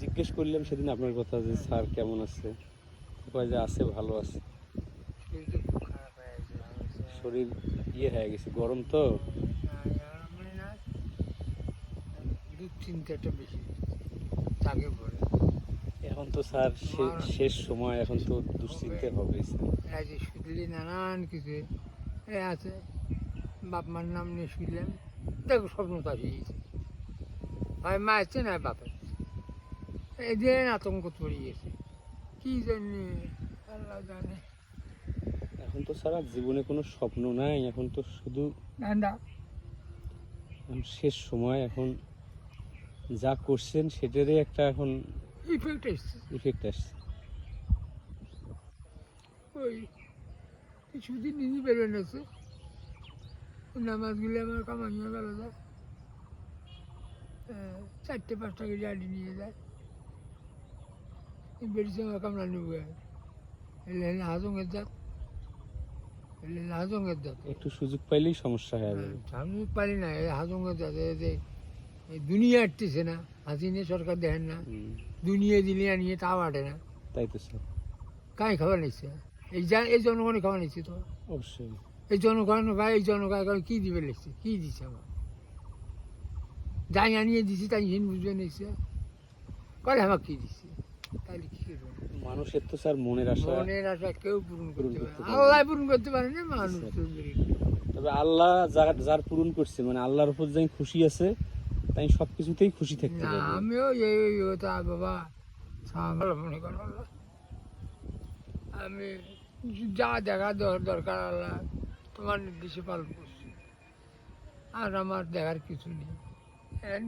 জিজ্ঞেস করলাম সেদিন আপনার কথা যে স্যার কেমন আছে, কয় যে আছে, ভালো আছে। শরীরটা খুব খারাপ হয়ে গেছে। শরীর ইয়ে হয়ে গেছে, গরম তো। মানে না দুশ্চিন্তাটা বেশি তাকে বলে এখন তো স্যার আমার শেষ সময়, এখন তো দুশ্চিন্তা হবেই স্যার। এই যে শুধলি নানান কিছু এ আছে, বাপ মার নাম নিয়ে শুনলাম, দেখো স্বপ্ন তো আসিয়েছে, হয় মা আছে না বাপের, এই যে আতঙ্ক পড়ে গেছে কি জন্যে আল্লাহ জানে। এখন তো স্যার আর জীবনে কোনো স্বপ্ন নাই, এখন তো শুধু ঠান্ডা এখন শেষ সময়। এখন যা করছেন সেটারই একটা এখন ইফেক্ট এসছে। ইফেক্ট আসছে। ওই কিছুদিন নিজে বেরোয় নিয়েছে, নামাজগুলো আমার কামাইয়া গেল যায়, 4-5 টাকা গাড়ি নিয়ে যায়, বেরিয়েছে আমার কামড়া নেবো, এলে হাজঙ্গের জাত, এলে হাজঙ্গের জাত, একটু সুযোগ পাইলেই সমস্যা হয়ে যাবে। আমি পারি না, এই হাজঙ্গের জাত, এই দুনিয়া আটতেছে না, হাসিনে সরকার দেখেন না, দুনিয়া দিলিয়া নিয়ে তাও আটে না, তাই তো স্যার। কাই খাবার নিচ্ছে, এই জনগণে খাবার নিচ্ছে তো, অবশ্যই। এই জনগণ ভাই, এই জনগণ কী দিবে লিখছে, কী দিচ্ছে আমার, যাই আনিয়ে দিছি তাই হিন বুঝবে নিচ্ছে, কলে আমার কী দিচ্ছে, তাহলে কী করবো। মানুষের তো স্যার মনের আশা, মনের আশা কেউ পূরণ করতে পারে না, পারে না। আল্লাহ পূরণ করতে পারে না, মানুষ স্যার। পূরণ করে। তবে আল্লাহ যার যার পূরণ করছে, মানে আল্লাহর উপর যাই খুশি আছে, তাই সব কিছুতেই খুশি থাকতে না পারবে। আমিও এই তা বাবা ভালো মনে করো আল্লাহ, আমি যা দেখা দরকার আল্লাহ তোমার নির্দেশে পালন করছি, আর আমার দেখার কিছু নেই,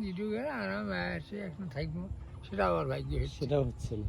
নিটুকে আরাম এসে এখন থাকবো, সেটা আমার ভাগ্য হচ্ছে। সেটা হচ্ছে না।